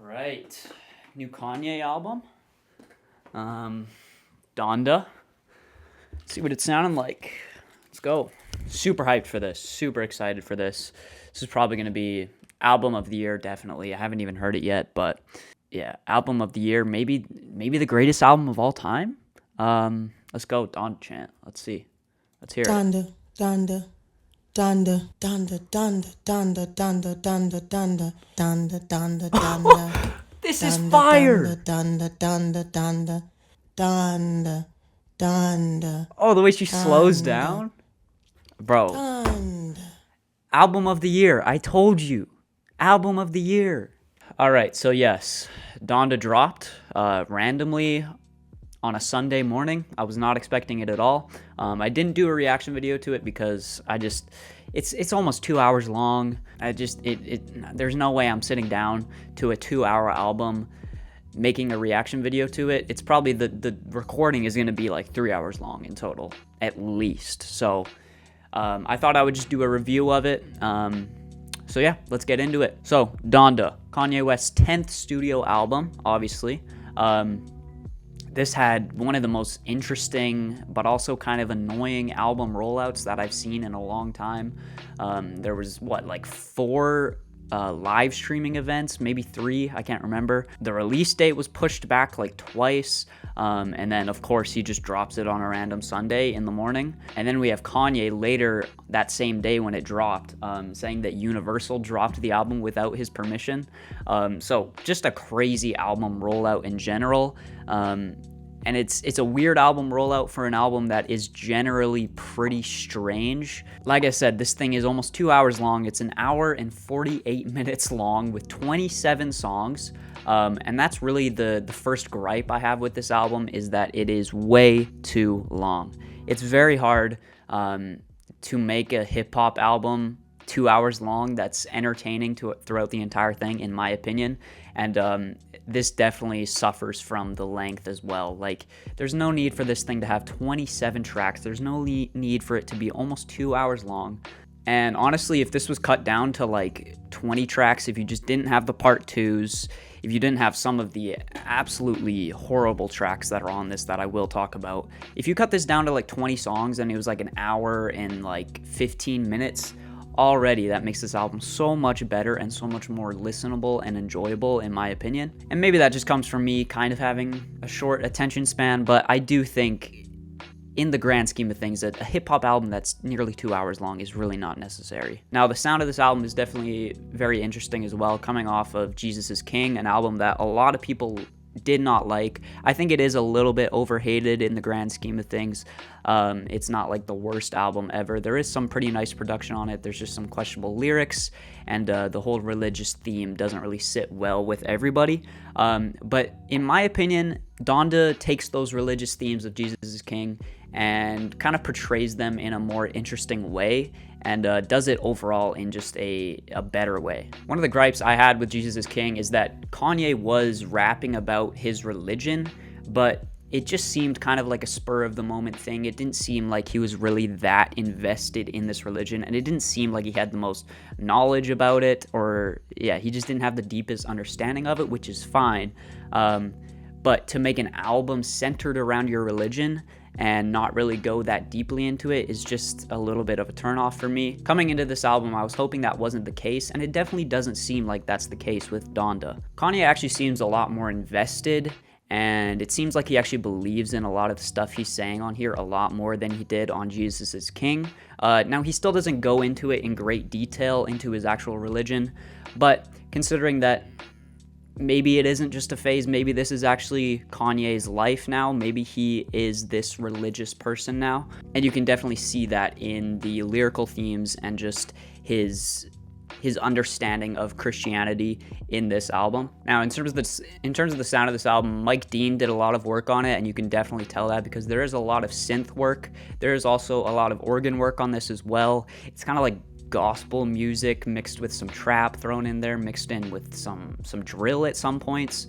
right, new Kanye album. Donda. See what it sounded like. Let's go. Super hyped for this. Super excited for this. This is probably gonna be album of the year, definitely. I haven't even heard it yet, but yeah, album of the year. Maybe the greatest album of all time. Let's go. Donda Chant. Let's see. Let's hear it. Donda, Donda, Donda, Donda, Donda, Donda, Donda, Donda, Donda, Donda, Donda, Donda. This is fire. Donda, Donda, Donda, Donda, Donda. Oh, the way she slows down, bro. Album of the year. I told you. Album of the year. All right, so yes, Donda dropped randomly on a Sunday morning. I was not expecting it at all. I didn't do a reaction video to it because it's almost 2 hours long. There's no way I'm sitting down to a 2-hour album making a reaction video to it. It's probably the recording is going to be like 3 hours long in total, at least. So I thought I would just do a review of it. So yeah, let's get into it. So Donda, Kanye West's 10th studio album, obviously. This had one of the most interesting but also kind of annoying album rollouts that I've seen in a long time. There was like 4 live streaming events, maybe 3, I can't remember. The release date was pushed back like twice, and then of course he just drops it on a random Sunday in the morning. And then we have Kanye later that same day when it dropped, saying that Universal dropped the album without his permission. So just a crazy album rollout in general. And it's a weird album rollout for an album that is generally pretty strange. Like I said, this thing is almost 2 hours long. It's an hour and 48 minutes long with 27 songs. And that's really the first gripe I have with this album, is that it is way too long. It's very hard to make a hip-hop album 2 hours long that's entertaining throughout the entire thing, in my opinion. And this definitely suffers from the length as well. Like, there's no need for this thing to have 27 tracks. There's no need for it to be almost 2 hours long. And honestly, if this was cut down to like 20 tracks, if you just didn't have the part 2s, if you didn't have some of the absolutely horrible tracks that are on this that I will talk about, if you cut this down to like 20 songs and it was like an hour and like 15 minutes, already that makes this album so much better and so much more listenable and enjoyable, in my opinion. And maybe that just comes from me kind of having a short attention span, but I do think in the grand scheme of things that a hip-hop album that's nearly 2 hours long is really not necessary. Now, the sound of this album is definitely very interesting as well, coming off of Jesus is King, an album that a lot of people did not like. I think it is a little bit overhated in the grand scheme of things. It's not like the worst album ever. There is some pretty nice production on it. There's just some questionable lyrics, and the whole religious theme doesn't really sit well with everybody. But in my opinion, Donda takes those religious themes of Jesus is King and kind of portrays them in a more interesting way, and does it overall in just a better way. One of the gripes I had with Jesus is King is that Kanye was rapping about his religion, but it just seemed kind of like a spur of the moment thing. It didn't seem like he was really that invested in this religion, and it didn't seem like he had the most knowledge about it, or yeah, he just didn't have the deepest understanding of it, which is fine. But to make an album centered around your religion and not really go that deeply into it is just a little bit of a turnoff for me. Coming into this album, I was hoping that wasn't the case, and it definitely doesn't seem like that's the case with Donda. Kanye actually seems a lot more invested, and it seems like he actually believes in a lot of the stuff he's saying on here a lot more than he did on Jesus is King. Now, he still doesn't go into it in great detail into his actual religion, but considering that maybe it isn't just a phase, maybe this is actually Kanye's life now, maybe he is this religious person now, and you can definitely see that in the lyrical themes and just his understanding of Christianity in this album. Now, in terms of the sound of this album, Mike Dean did a lot of work on it, and you can definitely tell that because there is a lot of synth work. There is also a lot of organ work on this as well. It's kind of like gospel music mixed with some trap thrown in there, mixed in with some drill at some points,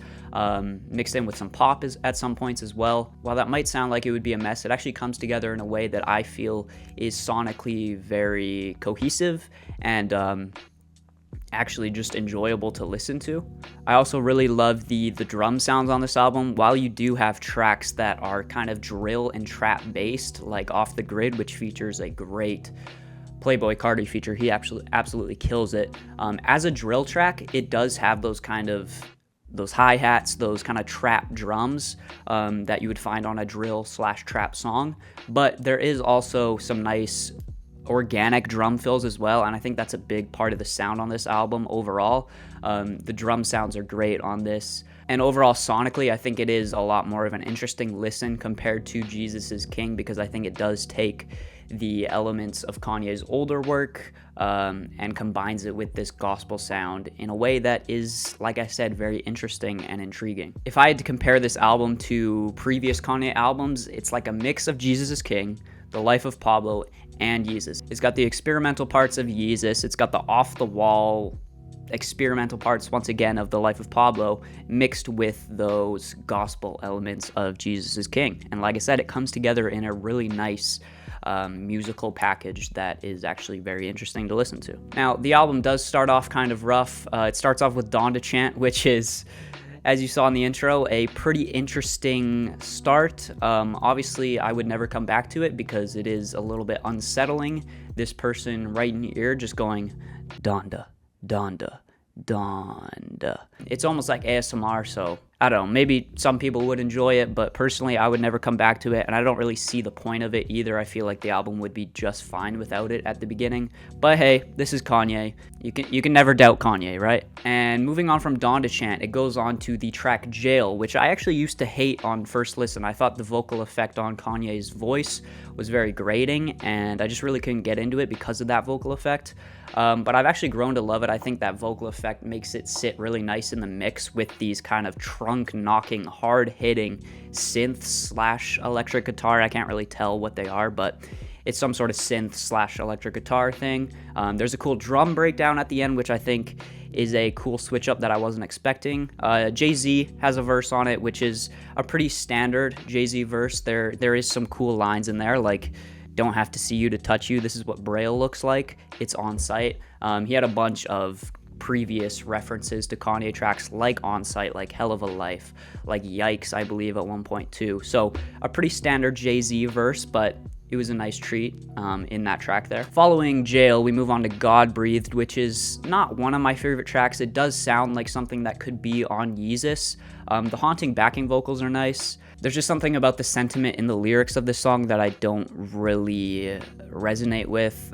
mixed in with some pop at some points as well. While that might sound like it would be a mess, it actually comes together in a way that I feel is sonically very cohesive, and actually just enjoyable to listen to. I also really love the drum sounds on this album. While you do have tracks that are kind of drill and trap based, like Off the Grid, which features a great Playboi Carti feature, he absolutely kills it. As a drill track, it does have those hi-hats, those kind of trap drums that you would find on a drill/trap song, but there is also some nice organic drum fills as well, and I think that's a big part of the sound on this album overall. The drum sounds are great on this, and overall sonically I think it is a lot more of an interesting listen compared to Jesus is King, because I think it does take the elements of Kanye's older work and combines it with this gospel sound in a way that is, like I said, very interesting and intriguing. If I had to compare this album to previous Kanye albums, it's like a mix of Jesus is King, The Life of Pablo, and Yeezus. It's got the experimental parts of Yeezus, it's got the off-the-wall experimental parts, once again, of The Life of Pablo, mixed with those gospel elements of Jesus is King. And like I said, it comes together in a really nice musical package that is actually very interesting to listen to. Now, the album does start off kind of rough. It starts off with Donda Chant, which is, as you saw in the intro, a pretty interesting start. Obviously, I would never come back to it because it is a little bit unsettling. This person right in your ear just going, Donda, Donda, Donda. It's almost like ASMR, so I don't know, maybe some people would enjoy it, but personally I would never come back to it, and I don't really see the point of it either. I feel like the album would be just fine without it at the beginning, but hey, this is Kanye. You can never doubt Kanye, right? And moving on from Donda Chant, it goes on to the track Jail, which I actually used to hate on first listen. I thought the vocal effect on Kanye's voice was very grating, and I just really couldn't get into it because of that vocal effect. But I've actually grown to love it. I think that vocal effect makes it sit really nice in the mix with these kind of trunk-knocking, hard-hitting synth/electric guitar. I can't really tell what they are, but it's some sort of synth/electric guitar thing. There's a cool drum breakdown at the end, which I think is a cool switch up that I wasn't expecting. Jay-Z has a verse on it, which is a pretty standard Jay-Z verse. There is some cool lines in there, like, don't have to see you to touch you. This is what Braille looks like. It's on site. He had a bunch of previous references to Kanye tracks like On Site, like Hell of a Life, like Yikes, I believe, at one point too. So a pretty standard Jay-Z verse, but it was a nice treat in that track there. Following Jail, we move on to God Breathed, which is not one of my favorite tracks. It does sound like something that could be on Yeezus. The haunting backing vocals are nice. There's just something about the sentiment in the lyrics of this song that I don't really resonate with,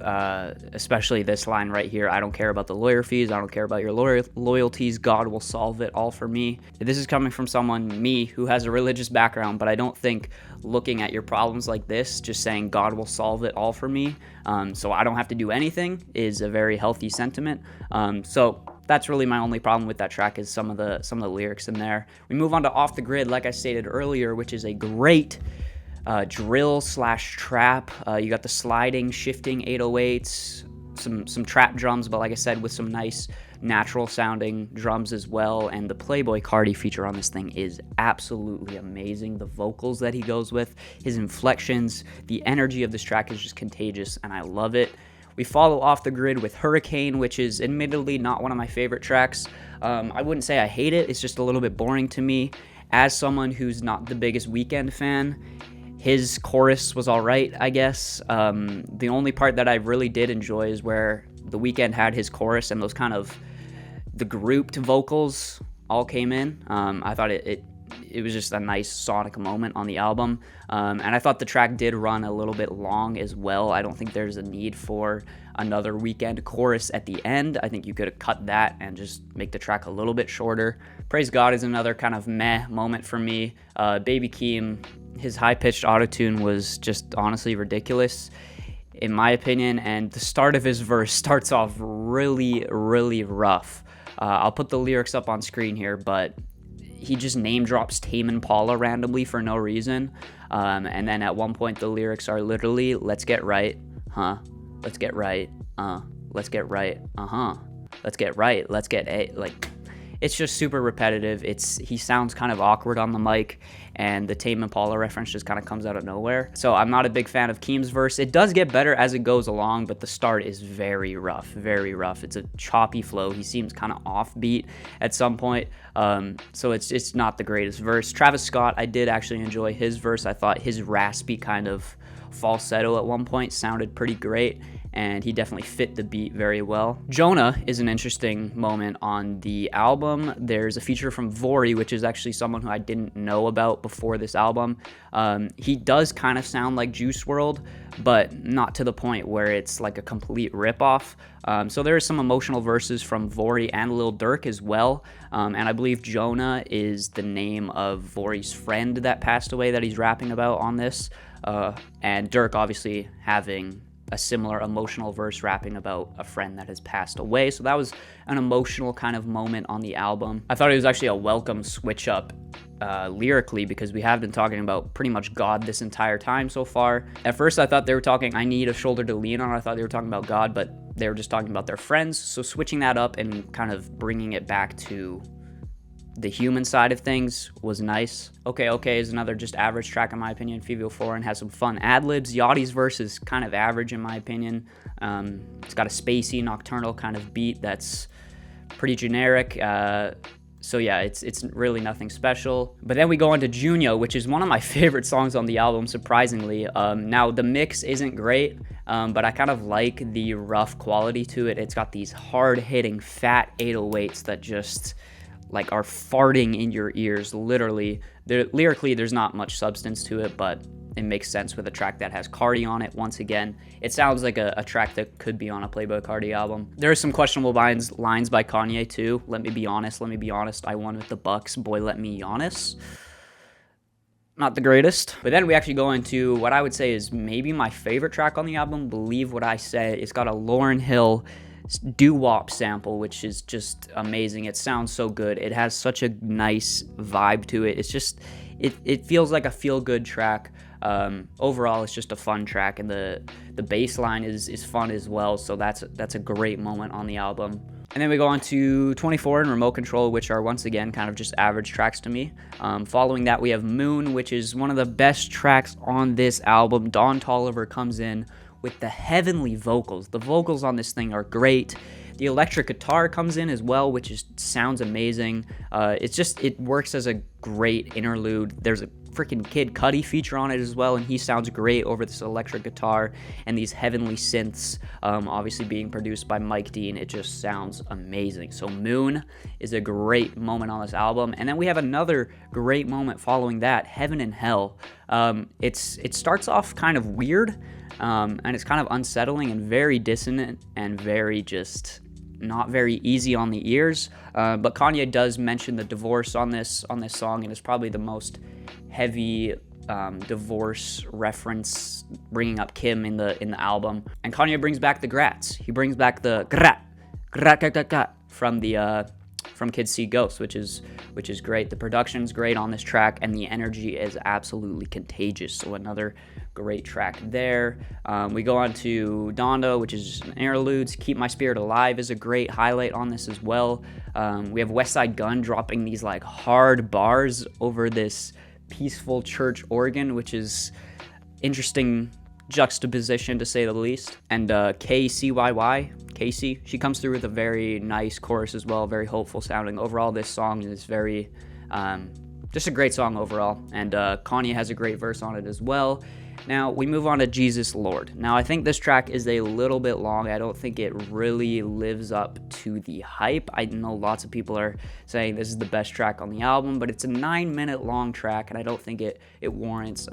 especially this line right here. I don't care about the lawyer fees. I don't care about your loyalties. God will solve it all for me. This is coming from someone, me, who has a religious background, but I don't think looking at your problems like this, just saying God will solve it all for me, so I don't have to do anything, is a very healthy sentiment. So that's really my only problem with that track, is some of the lyrics in there. We move on to Off the Grid, like I stated earlier, which is a great drill/trap. You got the sliding, shifting 808s, some trap drums, but like I said, with some nice natural sounding drums as well. And the Playboi Carti feature on this thing is absolutely amazing. The vocals that he goes with, his inflections, the energy of this track is just contagious, and I love it. We follow Off the Grid with Hurricane, which is admittedly not one of my favorite tracks. I wouldn't say I hate it, it's just a little bit boring to me. As someone who's not the biggest Weeknd fan, his chorus was alright, I guess. The only part that I really did enjoy is where the Weeknd had his chorus and those kind of the grouped vocals all came in. I thought it was just a nice sonic moment on the album. And I thought the track did run a little bit long as well. I don't think there's a need for another Weeknd chorus at the end. I think you could have cut that and just make the track a little bit shorter. Praise God is another kind of meh moment for me. Baby Keem, his high-pitched autotune was just honestly ridiculous, in my opinion, and the start of his verse starts off really, really rough. I'll put the lyrics up on screen here, but he just name drops Tame Impala randomly for no reason. And then at one point the lyrics are literally, let's get right, huh? Let's get right, let's get right, let's get right, let's get a. Like, it's just super repetitive. He sounds kind of awkward on the mic, and the Tame Impala reference just kind of comes out of nowhere. So I'm not a big fan of Keem's verse. It does get better as it goes along, but the start is very rough, very rough. It's a choppy flow. He seems kind of offbeat at some point. So it's not the greatest verse. Travis Scott, I did actually enjoy his verse. I thought his raspy kind of falsetto at one point sounded pretty great, and he definitely fit the beat very well. Jonah is an interesting moment on the album. There's a feature from Vori, which is actually someone who I didn't know about before this album. He does kind of sound like Juice WRLD, but not to the point where it's like a complete ripoff. So there are some emotional verses from Vori and Lil Durk as well. And I believe Jonah is the name of Vori's friend that passed away that he's rapping about on this. And Durk obviously having a similar emotional verse rapping about a friend that has passed away. So that was an emotional kind of moment on the album. I thought it was actually a welcome switch up lyrically, because we have been talking about pretty much God this entire time so far. At first I thought they were talking, I need a shoulder to lean on. I thought they were talking about God, but they were just talking about their friends. So switching that up and kind of bringing it back to the human side of things was nice. Okay is another just average track in my opinion. Fivio Foreign has some fun ad-libs. Yachty's verse is kind of average in my opinion. It's got a spacey, nocturnal kind of beat that's pretty generic. So yeah, it's really nothing special. But then we go on to Junya, which is one of my favorite songs on the album, surprisingly. Now, the mix isn't great, but I kind of like the rough quality to it. It's got these hard-hitting, fat 808s that just like are farting in your ears, literally. Lyrically, there's not much substance to it, but it makes sense with a track that has Cardi on it. Once again, it sounds like a track that could be on a Playboi Carti album. There are some questionable lines by Kanye too. Let me be honest, I won with the Bucks, boy let me honest. Not the greatest. But then we actually go into what I would say is maybe my favorite track on the album, Believe What I Say. It's got a Lauryn Hill doo-wop sample, which is just amazing. It sounds so good. It has such a nice vibe to it. It's just, it feels like a feel-good track. Overall, it's just a fun track, and the bass line is fun as well, so that's a great moment on the album. And then we go on to 24 and Remote Control, which are once again kind of just average tracks to me. Following that, we have Moon, which is one of the best tracks on this album. Don Toliver comes in with the heavenly vocals. The vocals on this thing are great. The electric guitar comes in as well, which sounds amazing. It works as a great interlude. There's a freaking Kid Cudi feature on it as well, and he sounds great over this electric guitar and these heavenly synths, obviously being produced by Mike Dean. It just sounds amazing. So Moon is a great moment on this album. And then we have another great moment following that, Heaven and Hell. It starts off kind of weird, and it's kind of unsettling and very dissonant and very just not very easy on the ears. But Kanye does mention the divorce on this song, and it's probably the most heavy divorce reference, bringing up Kim in the album. And Kanye brings back the grats. He brings back the grat from Kids See Ghosts, which is great. The production's great on this track, and the energy is absolutely contagious. So another great track there. We go on to Donda, which is an interlude. Keep My Spirit Alive is a great highlight on this as well. We have Westside Gunn dropping these like hard bars over this peaceful church organ, which interesting juxtaposition to say the least. And Casey, she comes through with a very nice chorus as well, very hopeful sounding. Overall, this song is very just a great song overall, and Kanye has a great verse on it as well. Now we move on to Jesus Lord. Now I think this track is a little bit long. I don't think it really lives up to the hype. I know lots of people are saying this is the best track on the album, but it's a 9-minute long track, and I don't think it warrants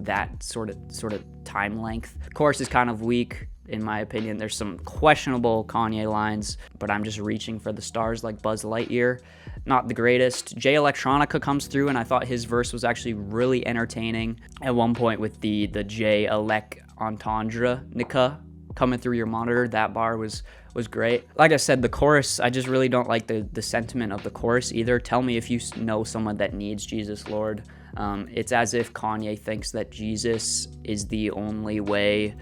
that sort of time length. The chorus is kind of weak, in my opinion. There's some questionable Kanye lines, but I'm just reaching for the stars like Buzz Lightyear. Not the greatest. Jay Electronica comes through, and I thought his verse was actually really entertaining. At one point with the Jay Elec Entendre Nika coming through your monitor, that bar was great. Like I said, the chorus, I just really don't like the sentiment of the chorus either. Tell me if you know someone that needs Jesus Lord. It's as if Kanye thinks that Jesus is the only way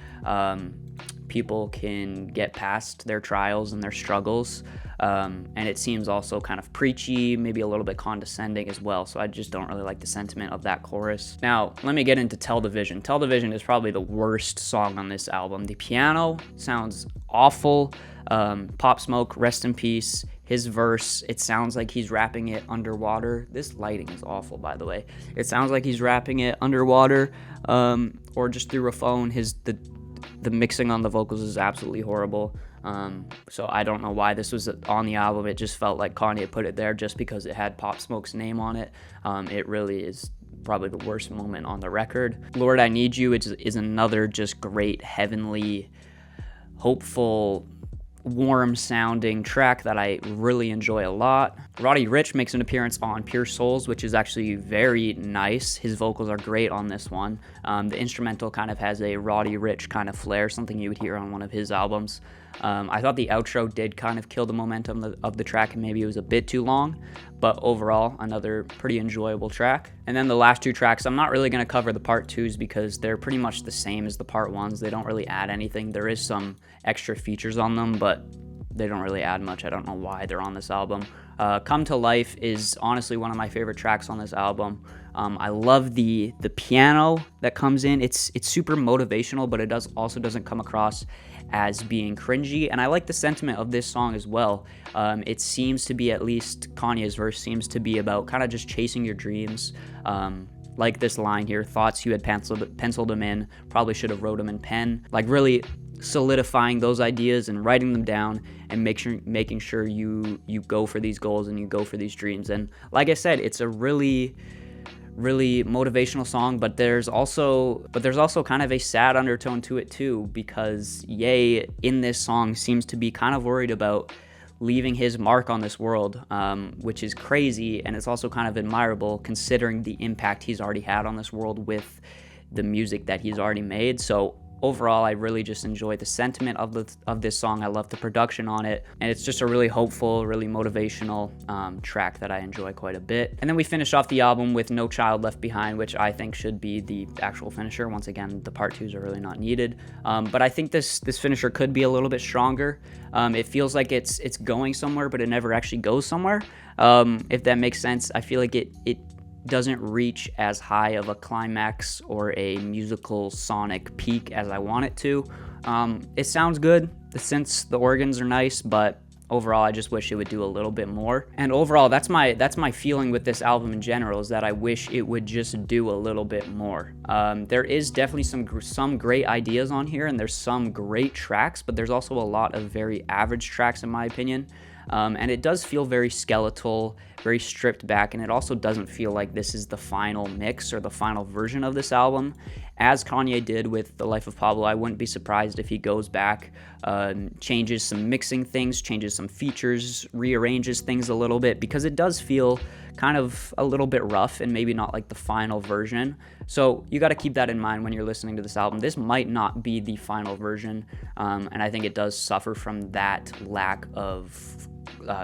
people can get past their trials and their struggles. And it seems also kind of preachy, maybe a little bit condescending as well. So I just don't really like the sentiment of that chorus. Now, let me get into Tell the Vision. Tell the Vision is probably the worst song on this album. The piano sounds awful. Pop Smoke, rest in peace. His verse, it sounds like he's rapping it underwater. This lighting is awful, by the way. It sounds like he's rapping it underwater, or just through a phone. The mixing on the vocals is absolutely horrible. So I don't know why this was on the album. It just felt like Kanye put it there just because it had Pop Smoke's name on it. It really is probably the worst moment on the record. Lord, I Need You is another just great, heavenly, hopeful, warm sounding track that I really enjoy a lot. Roddy Ricch makes an appearance on Pure Souls, which is actually very nice. His vocals are great on this one. The instrumental kind of has a Roddy Ricch kind of flair, something you would hear on one of his albums. I thought the outro did kind of kill the momentum of the track, and maybe it was a bit too long, but overall, another pretty enjoyable track. And then the last two tracks, I'm not really going to cover the part twos because they're pretty much the same as the part ones. They don't really add anything. There is some extra features on them, but they don't really add much. I don't know why they're on this album. Come to Life is honestly one of my favorite tracks on this album. I love the piano that comes in. It's super motivational, but it also doesn't come across as being cringy, and I like the sentiment of this song as well. It seems to be, at least Kanye's verse seems to be about kind of just chasing your dreams. Like this line here, thoughts you had penciled them in, probably should have wrote them in pen. Like really solidifying those ideas and writing them down and making sure you go for these goals and you go for these dreams. And like I said, it's a really motivational song, but there's also kind of a sad undertone to it too, because Ye in this song seems to be kind of worried about leaving his mark on this world, which is crazy, and it's also kind of admirable considering the impact he's already had on this world with the music that he's already made. So overall, I really just enjoy the sentiment of this song. I love the production on it, and it's just a really hopeful, really motivational track that I enjoy quite a bit. And then we finish off the album with No Child Left Behind, which I think should be the actual finisher. Once again, the part twos are really not needed, but I think this finisher could be a little bit stronger. It feels like it's going somewhere, but it never actually goes somewhere. If that makes sense, I feel like it doesn't reach as high of a climax or a musical sonic peak as I want it to. It sounds good. The synths, the organs are nice, but overall I just wish it would do a little bit more. And overall, that's my feeling with this album in general, is that I wish it would just do a little bit more. There is definitely some great ideas on here, and there's some great tracks, but there's also a lot of very average tracks in my opinion. And it does feel very skeletal, very stripped back, and it also doesn't feel like this is the final mix or the final version of this album. As Kanye did with The Life of Pablo, I wouldn't be surprised if he goes back, changes some mixing things, changes some features, rearranges things a little bit, because it does feel kind of a little bit rough and maybe not like the final version. So you got to keep that in mind when you're listening to this album. This might not be the final version, and I think it does suffer from that lack of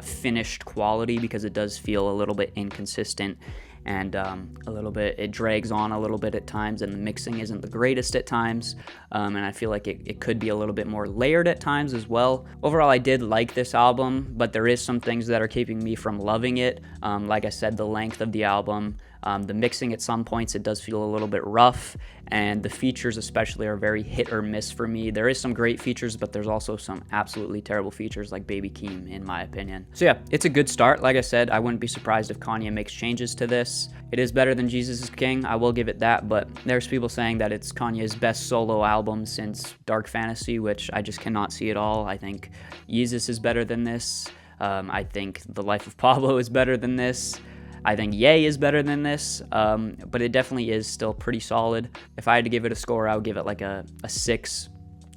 finished quality, because it does feel a little bit inconsistent and it drags on a little bit at times, and the mixing isn't the greatest at times, and I feel like it could be a little bit more layered at times as well. Overall, I did like this album, but there is some things that are keeping me from loving it. Like I said, the length of the album, the mixing at some points, it does feel a little bit rough, and the features especially are very hit or miss for me. There is some great features, but there's also some absolutely terrible features like Baby Keem, in my opinion. So yeah, it's a good start. Like I said, I wouldn't be surprised if Kanye makes changes to this. It is better than Jesus is King, I will give it that, but there's people saying that it's Kanye's best solo album since Dark Fantasy, which I just cannot see at all. I think Yeezus is better than this. I think The Life of Pablo is better than this. I think Ye is better than this, but it definitely is still pretty solid. If I had to give it a score, I would give it like a 6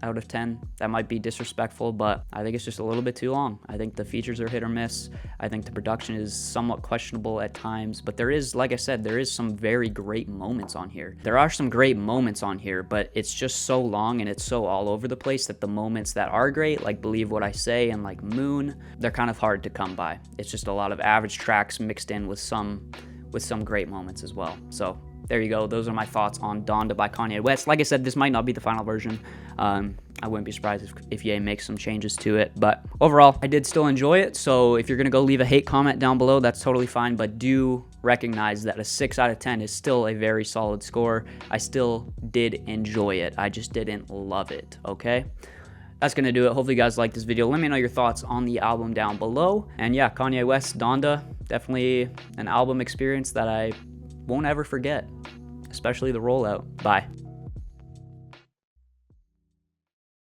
out of 10. That might be disrespectful, but I think it's just a little bit too long. I think the features are hit or miss. I think the production is somewhat questionable at times, but there is, like I said, there is some very great moments on here. There are some great moments on here, but it's just so long and it's so all over the place that the moments that are great, like Believe What I Say and like Moon, they're kind of hard to come by. It's just a lot of average tracks mixed in with some great moments as well. So there you go. Those are my thoughts on Donda by Kanye West. Like I said, this might not be the final version. I wouldn't be surprised if Ye makes some changes to it. But overall, I did still enjoy it. So if you're going to go leave a hate comment down below, that's totally fine. But do recognize that a 6 out of 10 is still a very solid score. I still did enjoy it. I just didn't love it, okay? That's going to do it. Hopefully you guys like this video. Let me know your thoughts on the album down below. And yeah, Kanye West, Donda, definitely an album experience that I won't ever forget, especially the rollout. Bye.